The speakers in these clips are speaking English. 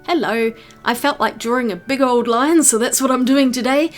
Hello, I felt like drawing a big old lion, so that's what I'm doing today.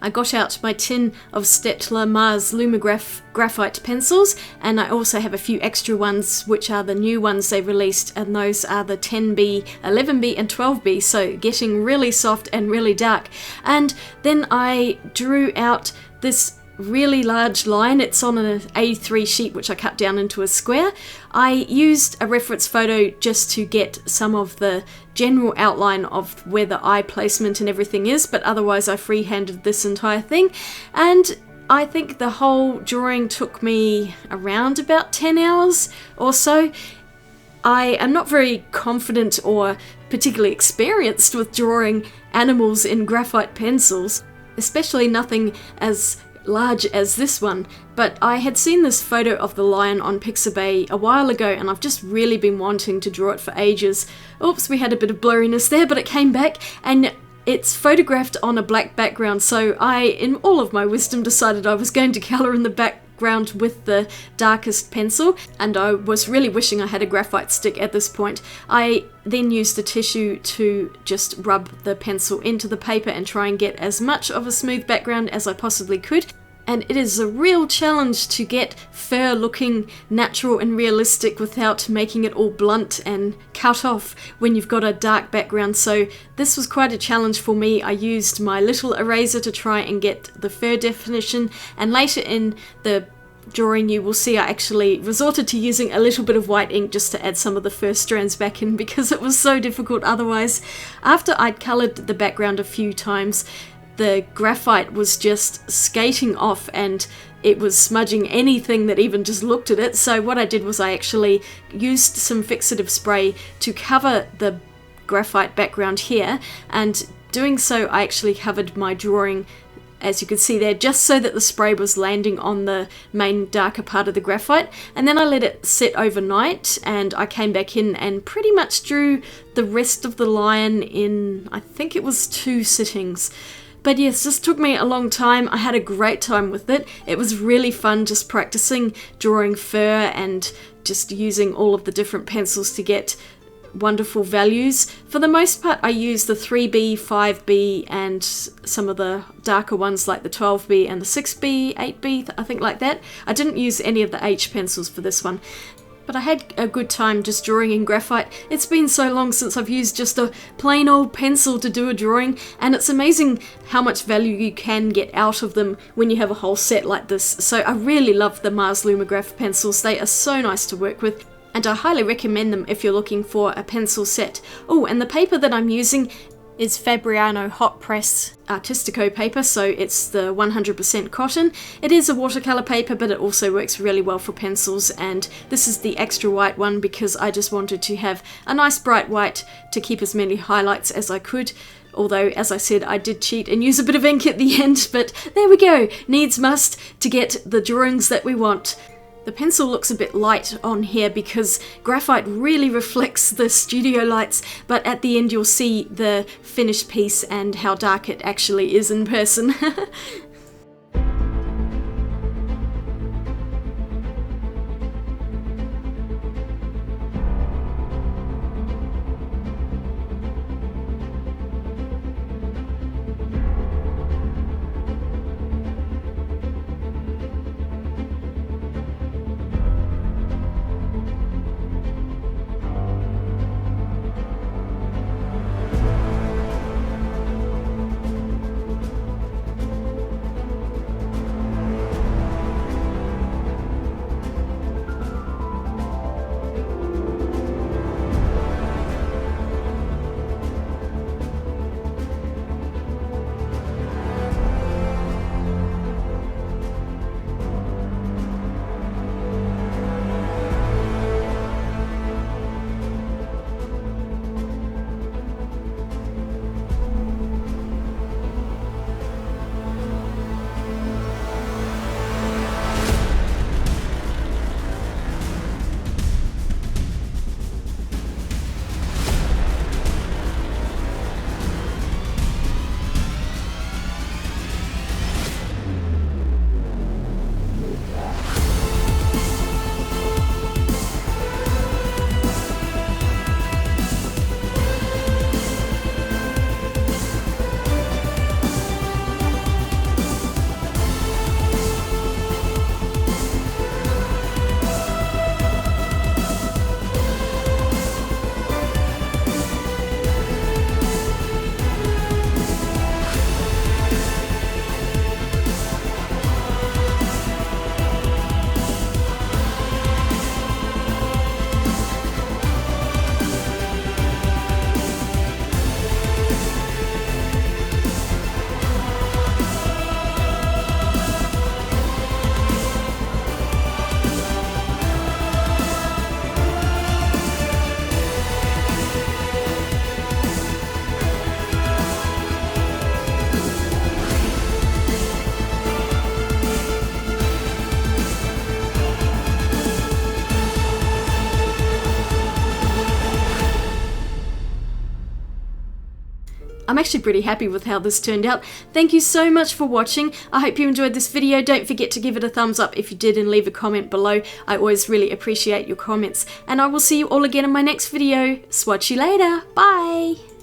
I got out my tin of Staedtler Mars Lumograph graphite pencils, and I also have a few extra ones which are the new ones they released, and those are the 10B, 11B and 12B, so getting really soft and really dark. And then I drew out this really large line. It's on an A3 sheet which I cut down into a square. I used a reference photo just to get some of the general outline of where the eye placement and everything is, but otherwise I freehanded this entire thing, and I think the whole drawing took me around about 10 hours or so. I am not very confident or particularly experienced with drawing animals in graphite pencils, especially nothing as large as this one, but I had seen this photo of the lion on Pixabay a while ago, and I've just really been wanting to draw it for ages. Oops, we had a bit of blurriness there, but it came back, and it's photographed on a black background, so I, in all of my wisdom, decided I was going to colour in the background with the darkest pencil, and I was really wishing I had a graphite stick at this point. I then used a tissue to just rub the pencil into the paper and try and get as much of a smooth background as I possibly could. And it is a real challenge to get fur looking natural and realistic without making it all blunt and cut off when you've got a dark background. So this was quite a challenge for me. I used my little eraser to try and get the fur definition, and later in the drawing you will see I actually resorted to using a little bit of white ink just to add some of the fur strands back in because it was so difficult otherwise. After I'd coloured the background a few times, the graphite was just skating off and it was smudging anything that even just looked at it. So what I did was I actually used some fixative spray to cover the graphite background here, and doing so I actually covered my drawing, as you can see there, just so that the spray was landing on the main darker part of the graphite. And then I let it sit overnight, and I came back in and pretty much drew the rest of the lion in, I think it was 2 sittings. But yes, this took me a long time. I had a great time with it. It was really fun just practicing drawing fur and just using all of the different pencils to get wonderful values. For the most part, I used the 3B, 5B, and some of the darker ones like the 12B and the 6B, 8B, I think like that. I didn't use any of the H pencils for this one. But I had a good time just drawing in graphite. It's been so long since I've used just a plain old pencil to do a drawing, and it's amazing how much value you can get out of them when you have a whole set like this. So I really love the Mars Lumograph pencils. They are so nice to work with, and I highly recommend them if you're looking for a pencil set. Oh, and the paper that I'm using is Fabriano hot press Artistico paper, so it's the 100% cotton. It is a watercolor paper, but it also works really well for pencils, and this is the extra white one because I just wanted to have a nice bright white to keep as many highlights as I could. Although, as I said, I did cheat and use a bit of ink at the end, but there we go, needs must to get the drawings that we want. The pencil looks a bit light on here because graphite really reflects the studio lights, but at the end you'll see the finished piece and how dark it actually is in person. I'm actually pretty happy with how this turned out. Thank you so much for watching. I hope you enjoyed this video. Don't forget to give it a thumbs up if you did and leave a comment below. I always really appreciate your comments. And I will see you all again in my next video. Swatch you later. Bye!